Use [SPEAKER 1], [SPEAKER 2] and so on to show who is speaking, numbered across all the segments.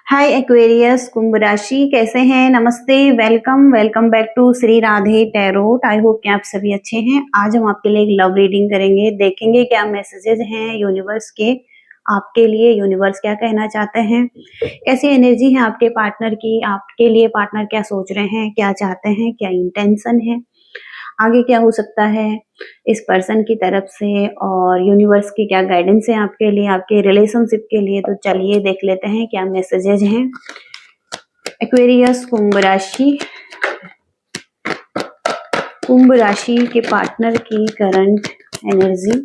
[SPEAKER 1] हाय Aquarius कुंभ राशि कैसे हैं। नमस्ते, welcome welcome back to Shri Radhe tarot. I hope कि आप सभी अच्छे हैं। आज हम आपके लिए एक लव रीडिंग करेंगे, देखेंगे क्या मैसेजेस हैं यूनिवर्स के आपके लिए। यूनिवर्स क्या कहना चाहते हैं, कैसी एनर्जी है आपके पार्टनर की, आपके लिए पार्टनर क्या सोच रहे हैं, क्या चाहते हैं, क्या इंटेंशन है, आगे क्या हो सकता है इस पर्सन की तरफ से, और यूनिवर्स की क्या गाइडेंस है आपके लिए, आपके रिलेशनशिप के लिए। तो चलिए देख लेते हैं क्या मैसेजेज हैं। एक्वेरियस कुंभ राशि के पार्टनर की करंट एनर्जी।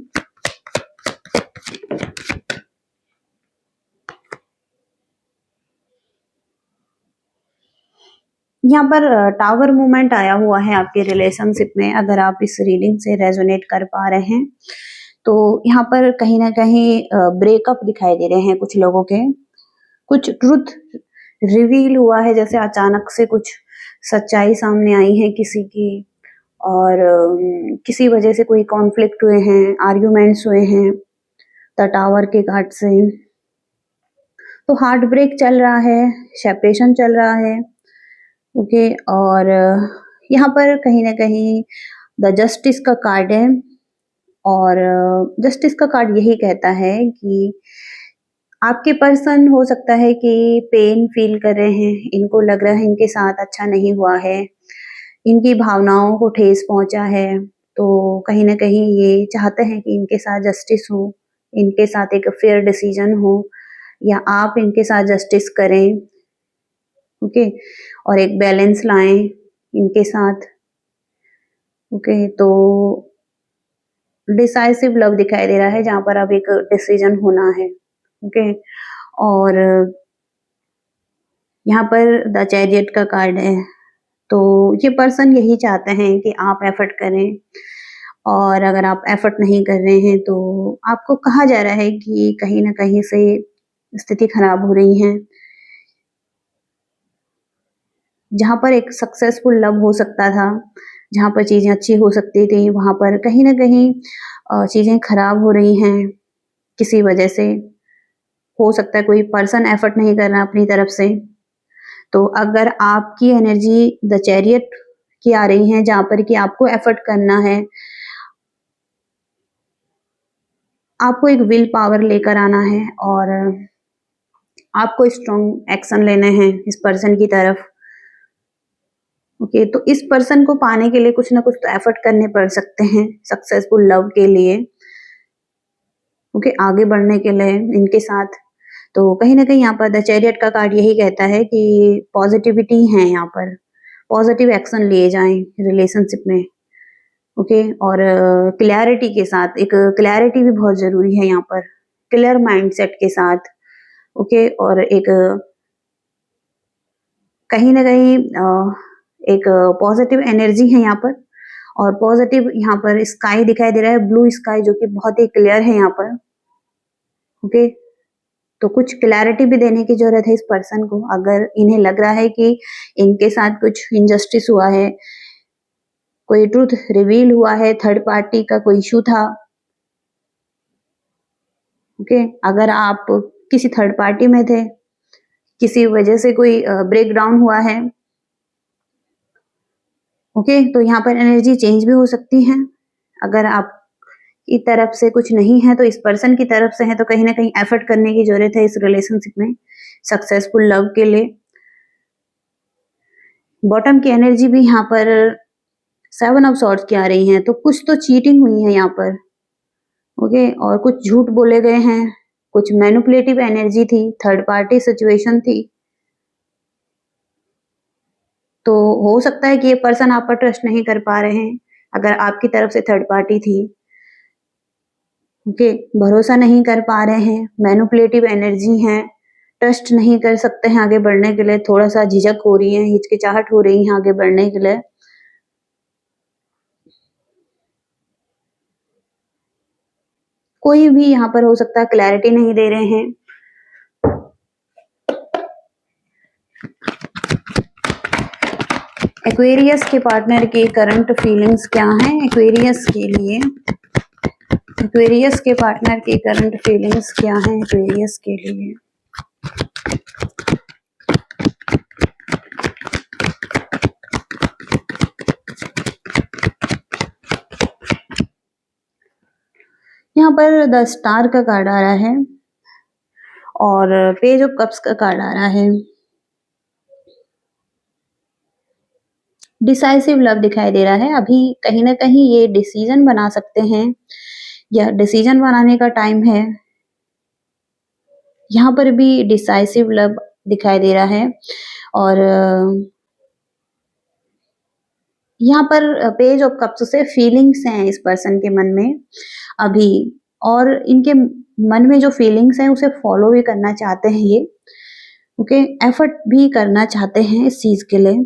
[SPEAKER 1] यहाँ पर टावर मूवमेंट आया हुआ है आपके रिलेशनशिप में। अगर आप इस रीडिंग से रेजोनेट कर पा रहे हैं तो यहाँ पर कहीं ना कहीं ब्रेकअप दिखाई दे रहे हैं कुछ लोगों के। कुछ ट्रुथ रिवील हुआ है, जैसे अचानक से कुछ सच्चाई सामने आई है किसी की, और किसी वजह से कोई कॉन्फ्लिक्ट हुए हैं, आर्ग्यूमेंट्स हुए हैं द टावर के कार्ड से। तो हार्ट ब्रेक चल रहा है, सेपरेशन चल रहा है। ओके, और यहाँ पर कहीं ना कहीं द जस्टिस का कार्ड है, और जस्टिस का कार्ड यही कहता है कि आपके पर्सन हो सकता है कि पेन फील कर रहे हैं, इनको लग रहा है इनके साथ अच्छा नहीं हुआ है, इनकी भावनाओं को ठेस पहुंचा है। तो कहीं ना कहीं ये चाहते हैं कि इनके साथ जस्टिस हो, इनके साथ एक फेयर डिसीजन हो, या आप इनके साथ जस्टिस करें। ओके, और एक बैलेंस लाएं इनके साथ। ओके, तो डिसाइसिव लव दिखाई दे रहा है जहां पर अब एक डिसीजन होना है। ओके, और यहाँ पर द चैरियट का कार्ड है। तो ये पर्सन यही चाहते हैं कि आप एफर्ट करें, और अगर आप एफर्ट नहीं कर रहे हैं तो आपको कहा जा रहा है कि कहीं ना कहीं से स्थिति खराब हो रही है। जहां पर एक सक्सेसफुल लव हो सकता था, जहां पर चीजें अच्छी हो सकती थी, वहां पर कहीं ना कहीं चीजें खराब हो रही हैं किसी वजह से। हो सकता है कोई पर्सन एफर्ट नहीं कर रहा अपनी तरफ से। तो अगर आपकी एनर्जी द चैरियट की आ रही है जहां पर कि आपको एफर्ट करना है, आपको एक विल पावर लेकर आना है, और आपको स्ट्रॉन्ग एक्शन लेने हैं इस पर्सन की तरफ। ओके, तो इस पर्सन को पाने के लिए कुछ ना कुछ तो एफर्ट करने पड़ सकते हैं सक्सेसफुल लव के लिए। ओके, आगे बढ़ने के लिए इनके साथ। तो कहीं ना कहीं यहाँ पर द चैरियट का कार्ड यही कहता है कि पॉजिटिविटी है यहाँ पर, पॉजिटिव एक्शन लिए जाएं रिलेशनशिप में। ओके, और क्लैरिटी के साथ, एक क्लैरिटी भी बहुत जरूरी है यहाँ पर, क्लियर माइंडसेट के साथ। ओके, और एक कहीं ना कहीं एक पॉजिटिव एनर्जी है यहाँ पर, और पॉजिटिव यहाँ पर स्काई दिखाई दे रहा है, ब्लू स्काई, जो कि बहुत ही क्लियर है यहाँ पर। ओके, तो कुछ क्लैरिटी भी देने की जरूरत है इस पर्सन को। अगर इन्हें लग रहा है कि इनके साथ कुछ इनजस्टिस हुआ है, कोई ट्रूथ रिवील हुआ है, थर्ड पार्टी का कोई इशू था। ओके, अगर आप किसी थर्ड पार्टी में थे, किसी वजह से कोई ब्रेक डाउन हुआ है, ओके, तो यहाँ पर एनर्जी चेंज भी हो सकती है। अगर आप की तरफ से कुछ नहीं है तो इस पर्सन की तरफ से है, तो कहीं ना कहीं एफर्ट करने की जरूरत है इस रिलेशनशिप में सक्सेसफुल लव के लिए। बॉटम की एनर्जी भी यहाँ पर 7 ऑफ सॉर्ड्स की आ रही है, तो कुछ तो चीटिंग हुई है यहाँ पर। ओके, और कुछ झूठ बोले गए हैं, कुछ मैनिपुलेटिव एनर्जी थी, थर्ड पार्टी सिचुएशन थी। तो हो सकता है कि ये पर्सन आप पर ट्रस्ट नहीं कर पा रहे हैं, अगर आपकी तरफ से थर्ड पार्टी थी। ओके, भरोसा नहीं कर पा रहे हैं, मैनिपुलेटिव एनर्जी है, ट्रस्ट नहीं कर सकते हैं आगे बढ़ने के लिए, थोड़ा सा झिझक हो रही है, हिचकिचाहट हो रही है आगे बढ़ने के लिए। कोई भी यहाँ पर हो सकता है क्लैरिटी नहीं दे रहे हैं। एक्वेरियस के पार्टनर की करंट फीलिंग्स क्या हैं एक्वेरियस के लिए। एक्वेरियस के पार्टनर की करंट फीलिंग्स क्या हैं एक्वेरियस के लिए। पर द स्टार का कार्ड आ रहा है और पेज ऑफ कप्स का कार्ड आ रहा है। डिसाइसिव लव दिखाई दे रहा है। अभी कहीं न कहीं ये डिसीजन बना सकते हैं या डिसीजन बनाने का टाइम है। यहाँ पर भी डिसाइसिव लव दिखाई दे रहा है और यहाँ पर पेज ऑफ कप्स से फीलिंग्स हैं इस पर्सन के मन में अभी, और इनके मन में जो फीलिंग्स हैं उसे फॉलो भी करना चाहते हैं ये, ओके, एफर्ट भी करना चाहते हैं इस चीज के लिए,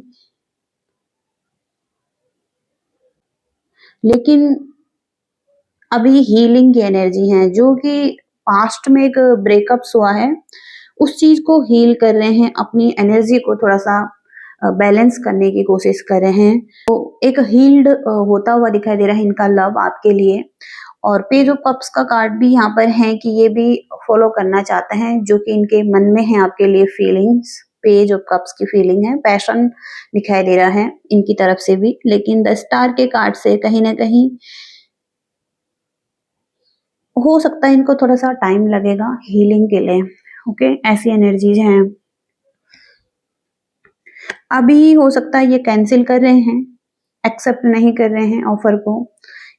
[SPEAKER 1] लेकिन अभी हीलिंग की एनर्जी है जो कि पास्ट में एक ब्रेकअप्स हुआ है उस चीज को हील कर रहे हैं, अपनी एनर्जी को थोड़ा सा बैलेंस करने की कोशिश कर रहे हैं। तो एक हील्ड होता हुआ दिखाई दे रहा है इनका लव आपके लिए। और पेज ऑफ कप्स का कार्ड भी यहाँ पर है कि ये भी फॉलो करना चाहते हैं जो कि इनके मन में है आपके लिए फीलिंग्स। पेज ऑफ कप्स की फीलिंग है, पैशन दिखाई दे रहा है इनकी तरफ से भी, लेकिन द स्टार के कार्ड से कहीं ना कहीं हो सकता है इनको थोड़ा सा टाइम लगेगा हीलिंग के लिए, ओके, ऐसी एनर्जीज हैं। अभी हो सकता है ये कैंसिल कर रहे हैं, एक्सेप्ट नहीं कर रहे हैं ऑफर को,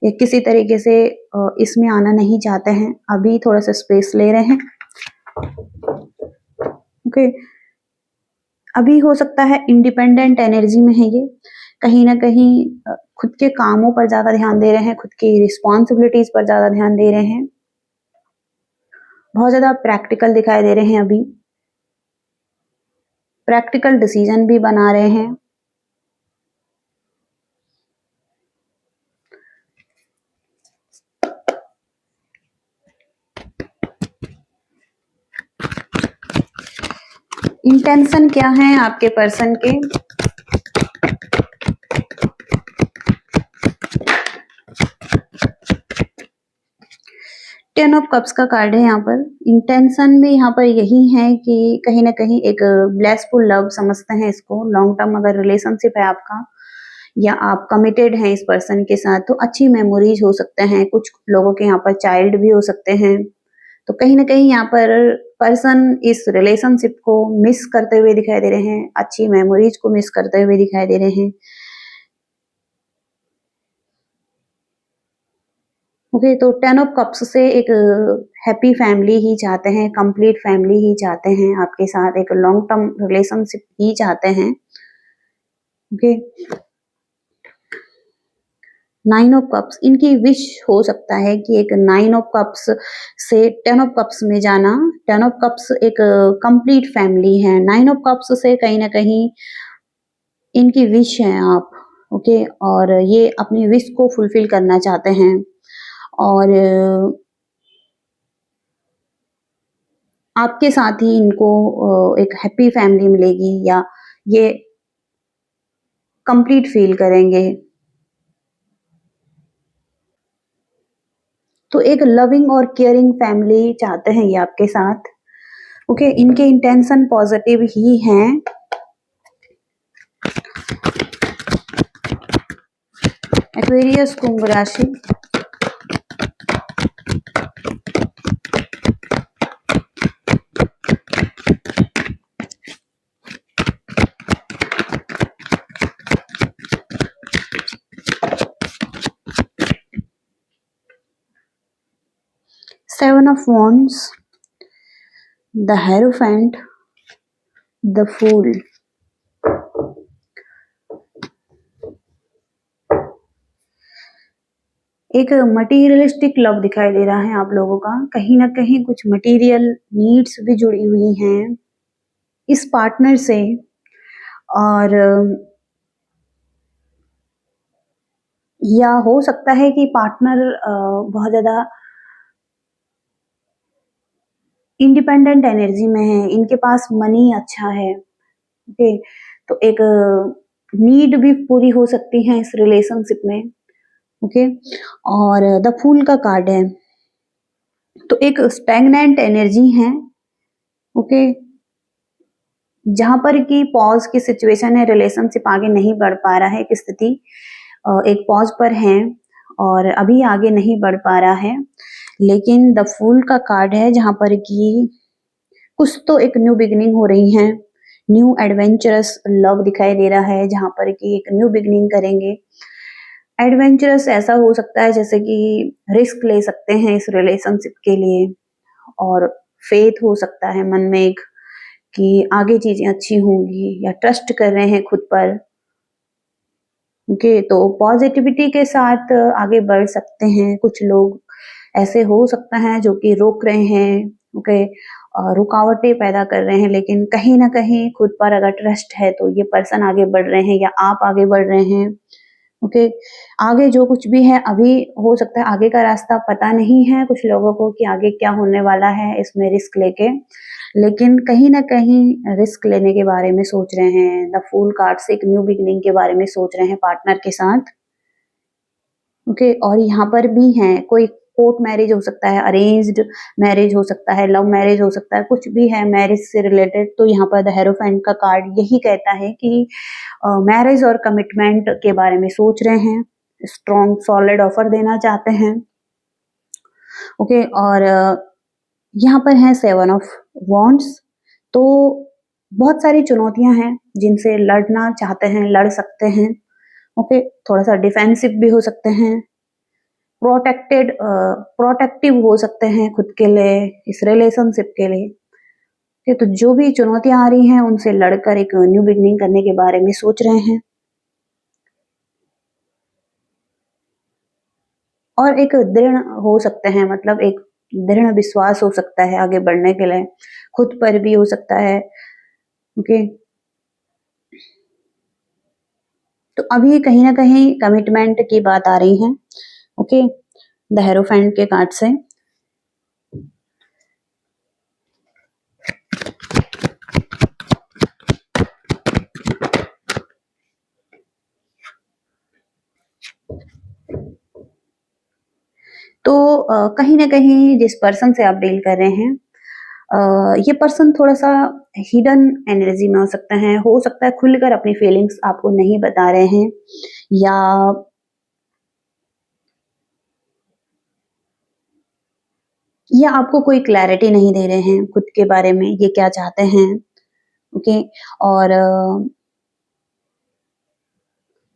[SPEAKER 1] या किसी तरीके से इसमें आना नहीं चाहते हैं, अभी थोड़ा सा स्पेस ले रहे हैं, ओके। अभी हो सकता है इंडिपेंडेंट एनर्जी में है ये, कहीं ना कहीं खुद के कामों पर ज्यादा ध्यान दे रहे हैं, खुद की रिस्पॉन्सिबिलिटीज पर ज्यादा ध्यान दे रहे हैं, बहुत ज्यादा प्रैक्टिकल दिखाई दे रहे हैं अभी, प्रैक्टिकल डिसीजन भी बना रहे हैं। इंटेंशन क्या है आपके पर्सन के? टेन ऑफ कप्स का कार्ड है यहाँ पर। इंटेंशन भी यहाँ पर यही है कि कहीं ना कहीं एक ब्लेसफुल लव समझते हैं इसको, लॉन्ग टर्म अगर रिलेशनशिप है आपका या आप कमिटेड हैं इस पर्सन के साथ तो अच्छी मेमोरीज हो सकते हैं, कुछ लोगों के यहाँ पर चाइल्ड भी हो सकते हैं। तो कहीं ना कहीं यहाँ पर पर्सन इस रिलेशनशिप को मिस करते हुए दिखाई दे रहे हैं, अच्छी मेमोरीज को मिस करते हुए दिखाई दे रहे हैं, ओके। तो टेन ऑफ कप्स से एक हैप्पी फैमिली ही चाहते हैं, कंप्लीट फैमिली ही चाहते हैं, आपके साथ एक लॉन्ग टर्म रिलेशनशिप ही चाहते हैं, ओके। नाइन ऑफ कप्स इनकी विश हो सकता है कि एक नाइन ऑफ कप्स से टेन ऑफ कप्स में जाना। टेन ऑफ कप्स एक कंप्लीट फैमिली है, नाइन ऑफ कप्स से कहीं ना कहीं इनकी विश है आप, ओके, और ये अपनी विश को फुलफिल करना चाहते हैं और आपके साथ ही इनको एक हैप्पी फैमिली मिलेगी या ये कंप्लीट फील करेंगे। तो एक लविंग और केयरिंग फैमिली चाहते हैं ये आपके साथ, ओके। इनके इंटेंशन पॉजिटिव ही हैं। एक्वेरियस कुंभ राशि, seven of wands, the hierophant, the fool. एक मटीरियलिस्टिक लव दिखाई दे रहा है आप लोगों का, कहीं ना कहीं कुछ मटीरियल नीड्स भी जुड़ी हुई हैं इस पार्टनर से, और या हो सकता है कि पार्टनर बहुत ज्यादा इंडिपेंडेंट एनर्जी में है, इनके पास मनी अच्छा है, ओके। तो एक नीड भी पूरी हो सकती है इस रिलेशनशिप में, ओके। और द फूल का कार्ड है, तो एक स्टैग्नेंट एनर्जी है, ओके, जहां पर कि पॉज की सिचुएशन है, रिलेशनशिप आगे नहीं बढ़ पा रहा है, एक स्थिति एक पॉज पर है और अभी आगे नहीं बढ़ पा रहा है, लेकिन द फूल का कार्ड है जहाँ पर कि कुछ तो एक न्यू बिगिनिंग हो रही है, न्यू एडवेंचरस लव दिखाई दे रहा है जहाँ पर कि एक न्यू बिगिनिंग करेंगे। एडवेंचरस ऐसा हो सकता है जैसे कि रिस्क ले सकते हैं इस रिलेशनशिप के लिए, और फेथ हो सकता है मन में एक कि आगे चीजें अच्छी होंगी, या ट्रस्ट कर रहे हैं खुद पर। ओके, तो पॉजिटिविटी के साथ आगे बढ़ सकते हैं। कुछ लोग ऐसे हो सकता है जो कि रोक रहे हैं, ओके, रुकावटें पैदा कर रहे हैं, लेकिन कहीं ना कहीं खुद पर अगर ट्रस्ट है तो ये पर्सन आगे बढ़ रहे हैं या आप आगे बढ़ रहे हैं। ओके, आगे जो कुछ भी है अभी, हो सकता है आगे का रास्ता पता नहीं है कुछ लोगों को कि आगे क्या होने वाला है इसमें रिस्क लेके, लेकिन कहीं ना कहीं रिस्क लेने के बारे में सोच रहे हैं। द फूल कार्ड से एक न्यू बिगिनिंग के बारे में सोच रहे हैं पार्टनर के साथ। ओके, और यहाँ पर भी है कोई कोर्ट मैरिज हो सकता है, अरेंज्ड मैरिज हो सकता है, लव मैरिज हो सकता है, कुछ भी है मैरिज से रिलेटेड। तो यहाँ पर द हेरोफेंट का कार्ड यही कहता है कि मैरिज और कमिटमेंट के बारे में सोच रहे हैं, स्ट्रॉन्ग सॉलिड ऑफर देना चाहते हैं। ओके, और यहाँ पर है सेवन ऑफ वॉन्ड्स। तो बहुत सारी चुनौतियां हैं जिनसे लड़ना चाहते हैं, लड़ सकते हैं। ओके, थोड़ा सा डिफेंसिव भी हो सकते हैं, प्रोटेक्टिव हो सकते हैं खुद के लिए, इस रिलेशनशिप के लिए। तो जो भी चुनौतियां आ रही हैं उनसे लड़कर एक न्यू बिगनिंग करने के बारे में सोच रहे हैं, और एक दृढ़ हो सकते हैं, मतलब एक दृढ़ विश्वास हो सकता है आगे बढ़ने के लिए, खुद पर भी हो सकता है। ओके, तो अभी कहीं ना कहीं कमिटमेंट की बात आ रही है। ओके, द हेरोफेंट के कार्ड से। तो कहीं ना कहीं जिस पर्सन से आप डील कर रहे हैं, ये पर्सन थोड़ा सा हिडन एनर्जी में हो सकता है खुलकर अपनी फीलिंग्स आपको नहीं बता रहे हैं, या आपको कोई क्लैरिटी नहीं दे रहे हैं खुद के बारे में, ये क्या चाहते हैं। ओके, और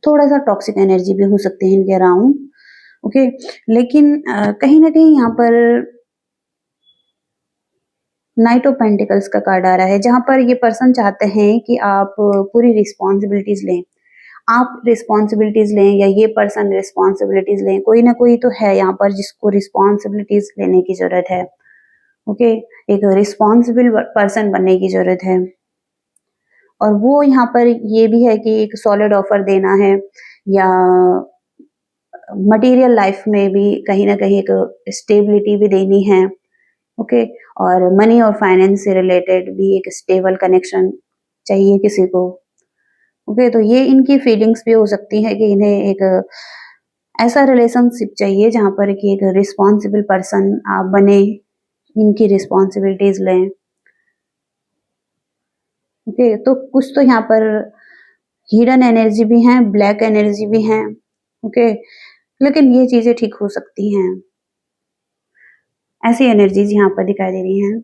[SPEAKER 1] थोड़ा सा टॉक्सिक एनर्जी भी हो सकती है इनके अराउंड। ओके, लेकिन कहीं ना कहीं यहाँ पर नाइट ऑफ पेंटिकल्स का कार्ड आ रहा है जहां पर ये पर्सन चाहते हैं कि आप पूरी रिस्पॉन्सिबिलिटीज लें, आप रिस्पॉन्सिबिलिटीज लें, या ये पर्सन रिस्पॉन्सिबिलिटीज लें। कोई ना कोई तो है यहाँ पर जिसको रिस्पॉन्सिबिलिटीज लेने की जरूरत है। ओके, एक रिस्पॉन्सिबल पर्सन बनने की जरूरत है, और वो यहाँ पर ये भी है कि एक सॉलिड ऑफर देना है, या मटेरियल लाइफ में भी कहीं ना कहीं एक स्टेबिलिटी भी देनी है। ओके, और मनी और फाइनेंस से रिलेटेड भी एक स्टेबल कनेक्शन चाहिए किसी को। ओके, तो ये इनकी फीलिंग्स भी हो सकती है कि इन्हें एक ऐसा रिलेशनशिप चाहिए जहां पर कि एक रिस्पॉन्सिबल पर्सन आप बने, इनकी रिस्पॉन्सिबिलिटीज लें। ओके, तो कुछ तो यहाँ पर हिडन एनर्जी भी है, ब्लैक एनर्जी भी है। ओके, लेकिन ये चीजें ठीक हो सकती हैं, ऐसी एनर्जीज यहाँ पर दिखाई दे रही हैं।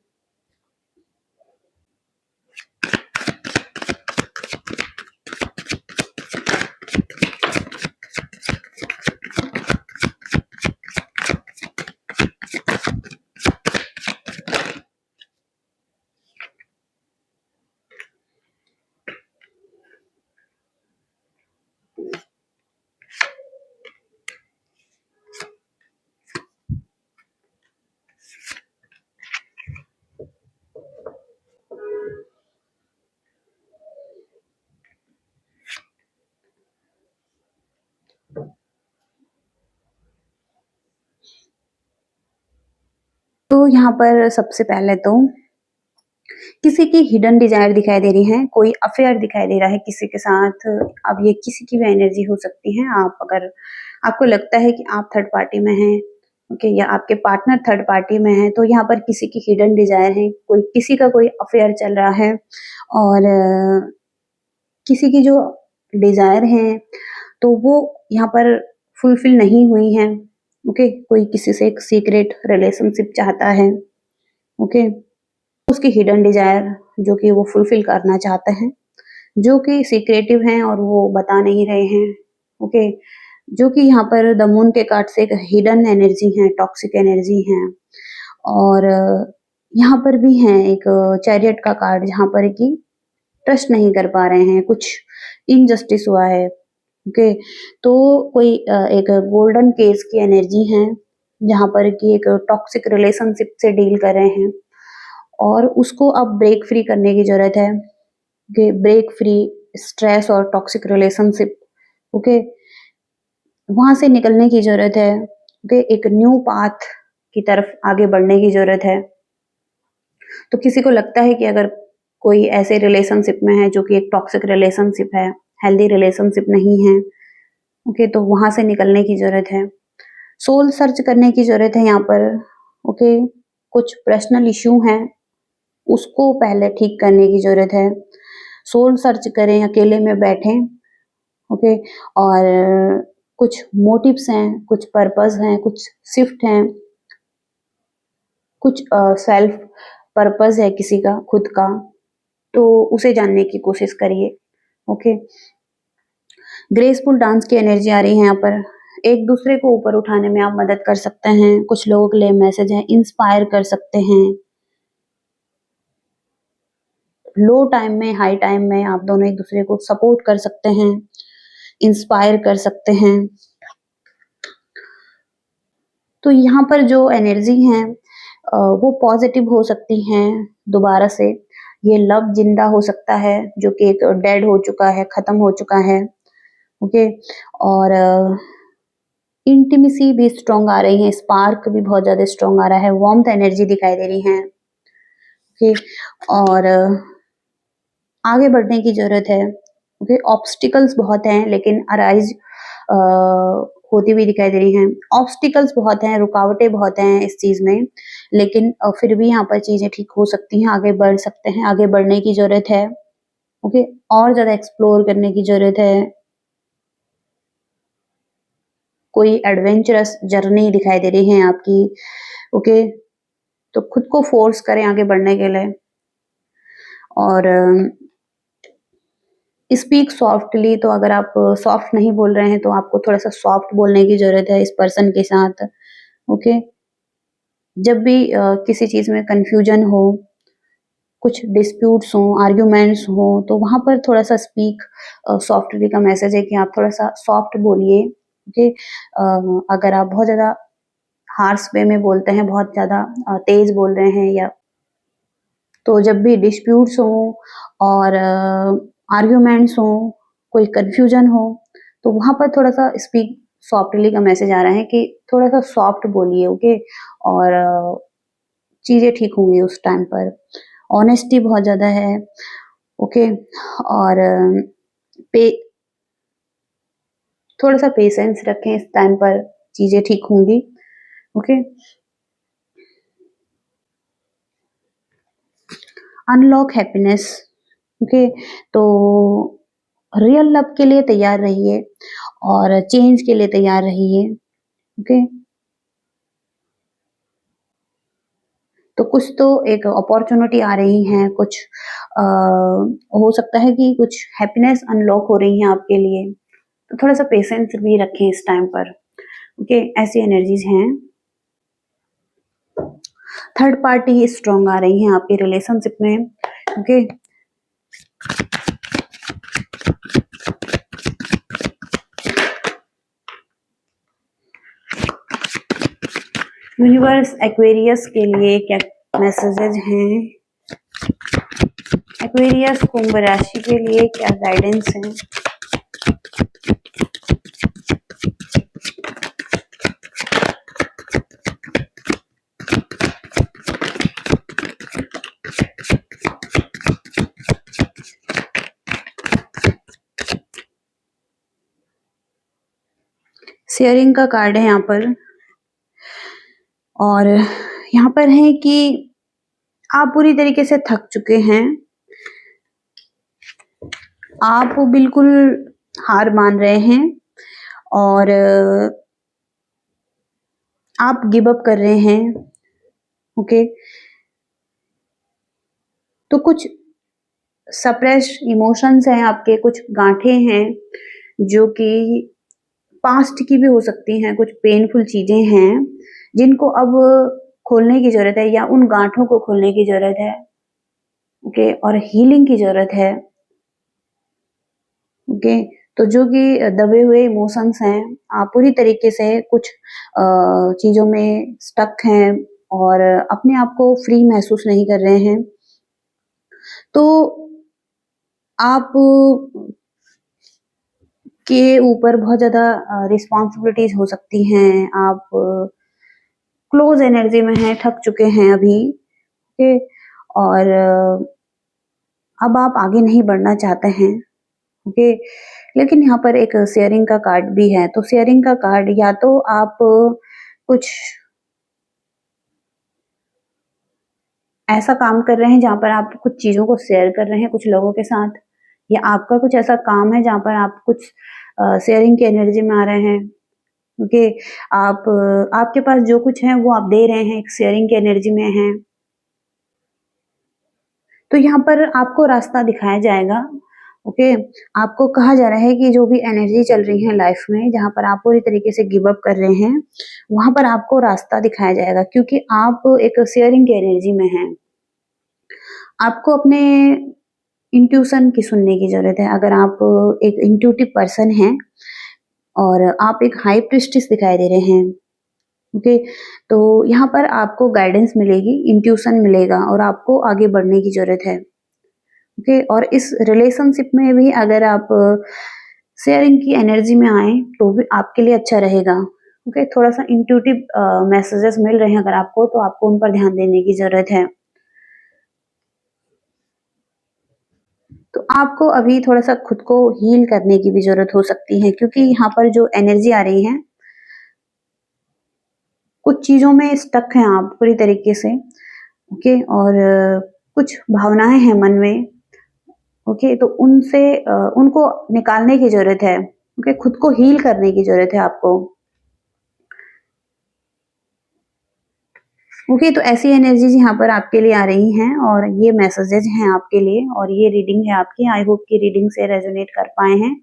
[SPEAKER 1] तो यहाँ पर सबसे पहले तो किसी की हिडन डिजायर दिखाई दे रही है, कोई अफेयर दिखाई दे रहा है किसी के साथ। अब ये किसी की भी एनर्जी हो सकती है। आप अगर आपको लगता है कि आप थर्ड पार्टी में हैं, ओके, या आपके पार्टनर थर्ड पार्टी में है, तो यहाँ पर किसी की हिडन डिजायर है, कोई किसी का कोई अफेयर चल रहा है, और किसी की जो डिजायर है तो वो यहाँ पर फुलफिल नहीं हुई है। ओके, कोई किसी से एक सीक्रेट रिलेशनशिप चाहता है, ओके, उसकी हिडन डिजायर जो कि वो फुलफिल करना चाहते हैं, जो कि सीक्रेटिव हैं और वो बता नहीं रहे हैं, ओके, जो कि यहाँ पर द मून के कार्ड से एक हिडन एनर्जी है, टॉक्सिक एनर्जी है। और यहाँ पर भी है एक चैरियट का कार्ड जहाँ पर कि ट्रस्ट नहीं कर पा रहे हैं, कुछ इनजस्टिस हुआ है, ओके। तो कोई एक गोल्डन केस की एनर्जी है जहाँ पर कि एक टॉक्सिक रिलेशनशिप से डील कर रहे हैं और उसको अब ब्रेक फ्री करने की जरूरत है, ओके, ब्रेक फ्री स्ट्रेस और टॉक्सिक रिलेशनशिप, ओके, वहां से निकलने की जरूरत है, ओके, एक न्यू पाथ की तरफ आगे बढ़ने की जरूरत है। तो किसी को लगता है कि अगर कोई ऐसे रिलेशनशिप में है जो कि एक टॉक्सिक रिलेशनशिप है, हेल्दी रिलेशनशिप नहीं है, ओके, तो वहां से निकलने की जरूरत है। सोल सर्च करने की जरूरत है यहाँ पर, ओके, कुछ पर्सनल इश्यू हैं, उसको पहले ठीक करने की जरूरत है। सोल सर्च करें, अकेले में बैठें, ओके, और कुछ मोटिव्स हैं, कुछ पर्पस हैं, कुछ शिफ्ट हैं, कुछ सेल्फ पर्पस है किसी का खुद का, तो उसे जानने की कोशिश करिए, ओके। ग्रेसफुल डांस की एनर्जी आ रही है यहाँ पर, एक दूसरे को ऊपर उठाने में आप मदद कर सकते हैं, कुछ लोगों के लिए मैसेज है, इंस्पायर कर सकते हैं, लो टाइम में हाई टाइम में आप दोनों एक दूसरे को सपोर्ट कर सकते हैं, इंस्पायर कर सकते हैं। तो यहाँ पर जो एनर्जी है वो पॉजिटिव हो सकती हैं दोबारा से, ये लव जिंदा हो सकता है जो कि एक डेड हो चुका है, खत्म हो चुका है, ओके। और इंटीमेसी भी स्ट्रॉन्ग आ रही है, स्पार्क भी बहुत ज्यादा स्ट्रॉन्ग आ रहा है, वार्मथ एनर्जी दिखाई दे रही है, ओके। और आगे बढ़ने की जरूरत है, ओके। ऑब्स्टिकल्स बहुत हैं लेकिन अराइज होती हुई दिखाई दे रही हैं, ऑब्स्टिकल्स बहुत हैं, रुकावटें बहुत हैं इस चीज में, लेकिन फिर भी यहाँ पर चीजें ठीक हो सकती हैं, आगे बढ़ सकते हैं, आगे बढ़ने की जरूरत है, ओके, और ज्यादा एक्सप्लोर करने की जरूरत है, कोई एडवेंचरस जर्नी दिखाई दे रही है आपकी, ओके। तो खुद को फोर्स करें आगे बढ़ने के लिए और स्पीक सॉफ्टली, तो अगर आप सॉफ्ट नहीं बोल रहे हैं तो आपको थोड़ा सा सॉफ्ट बोलने की जरूरत है इस पर्सन के साथ, ओके। जब भी किसी चीज में कंफ्यूजन हो, कुछ डिस्प्यूट्स हो, आर्ग्यूमेंट्स हो, तो वहां पर थोड़ा सा स्पीक सॉफ्टली का मैसेज है कि आप थोड़ा सा सॉफ्ट बोलिए, ओके। अगर आप बहुत ज्यादा हार्श वे में बोलते हैं, बहुत ज्यादा तेज बोल रहे हैं, या तो जब भी डिस्प्यूट्स हो और आर्ग्यूमेंट्स हो, कोई कंफ्यूजन हो, तो वहां पर थोड़ा सा स्पीक सॉफ्टली का मैसेज आ रहा है कि थोड़ा सा सॉफ्ट बोलिए, ओके। और चीजें ठीक होंगी उस टाइम पर, ऑनेस्टी बहुत ज्यादा है, ओके। और पे थोड़ा सा पेशेंस रखें, इस टाइम पर चीजें ठीक होंगी, ओके। Unlock happiness, okay. तो रियल लव के लिए तैयार रहिए और चेंज के लिए तैयार रहिए, ओके। तो कुछ तो एक अपॉर्चुनिटी आ रही है, कुछ हो सकता है कि कुछ हैप्पीनेस अनलॉक हो रही है आपके लिए, तो थोड़ा सा पेशेंस भी रखें इस टाइम पर, ओके। ऐसी एनर्जीज हैं। थर्ड पार्टी स्ट्रॉन्ग आ रही है आपके रिलेशनशिप में, ओके। यूनिवर्स एक्वेरियस के लिए क्या मैसेजेस हैं, एक्वेरियस कुंभ राशि के लिए क्या गाइडेंस है। शेयरिंग का कार्ड है यहाँ पर, और यहाँ पर है कि आप पूरी तरीके से थक चुके हैं, आप बिल्कुल हार मान रहे हैं और आप गिव अप कर रहे हैं, ओके? तो कुछ सप्रेस्ड इमोशंस हैं आपके, कुछ गाँठें हैं जो कि पास्ट की भी हो सकती हैं, कुछ पेनफुल चीज़ें हैं, जिनको अब खोलने की ज़रूरत है या उन गाँठों को खोलने की ज़रूरत है, ओके? और हीलिंग की ज़रूरत है, ओके? तो जो कि दबे हुए इमोशंस हैं, आप पूरी तरीके से कुछ चीज़ों में स्टक हैं और अपने आप को फ्री महसूस नहीं कर रहे हैं। तो आप के ऊपर बहुत ज़्यादा रिस्पॉन्सिबिलिटीज़ हो सकती हैं, आप क्लोज़ एनर्जी में हैं, थक चुके हैं अभी, ओके? और अब आप आगे नहीं बढ़ना चाहते हैं, ओके? लेकिन यहाँ पर एक शेयरिंग का कार्ड भी है, तो शेयरिंग का कार्ड या तो आप कुछ ऐसा काम कर रहे हैं जहाँ पर आप कुछ चीज़ों को शेयर कर रहे हैं कुछ लोगों के साथ, या आपका कुछ ऐसा काम है जहाँ पर आप कुछ शेयरिंग की एनर्जी में आ रहे हैं, ओके? आप आपके पास जो कुछ है वो आप दे रहे हैं, एक शेयरिंग की एनर्जी में हैं। तो यहाँ पर आपको रास्ता दिखाया जाएगा, ओके? आपको कहा जा रहा है कि जो भी एनर्जी चल रही है लाइफ में, जहाँ पर आप पूरी तरीके से गिव अप कर रहे हैं, वहाँ पर आपको रास्ता दिखाया जाएगा क्योंकि आप एक शेयरिंग की एनर्जी में हैं। आपको अपने इंट्यूशन की सुनने की ज़रूरत है। अगर आप एक इंट्यूटिव पर्सन हैं और आप एक हाई प्रीस्टिस दिखाई दे रहे हैं, ओके? तो यहाँ पर आपको गाइडेंस मिलेगी, इंट्यूशन मिलेगा और आपको आगे बढ़ने की ज़रूरत है। ओके, और इस रिलेशनशिप में भी अगर आप शेयरिंग की एनर्जी में आए तो भी आपके लिए अच्छा रहेगा। ओके, थोड़ा सा इंट्यूटिव मैसेजेस मिल रहे हैं अगर आपको, तो आपको उन पर ध्यान देने की जरूरत है। तो आपको अभी थोड़ा सा खुद को हील करने की भी जरूरत हो सकती है क्योंकि यहाँ पर जो एनर्जी आ रही है, कुछ चीजों में स्टक हैं आप पूरी तरीके से। ओके, और कुछ भावनाएं हैं मन में, ओके? तो उनसे उनको निकालने की ज़रूरत है, ओके? खुद को हील करने की ज़रूरत है आपको, ओके? तो ऐसी एनर्जीज़ यहाँ पर आपके लिए आ रही हैं और ये मैसेजेज़ हैं आपके लिए और ये रीडिंग है आपकी। आई होप कि रीडिंग से रेज़ोनेट कर पाए हैं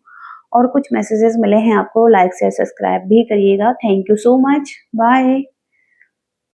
[SPEAKER 1] और कुछ मैसेजेज़ मिले हैं आपको, लाइक, शेयर, सब्सक्राइब भी करिएगा। Thank you so much. Bye.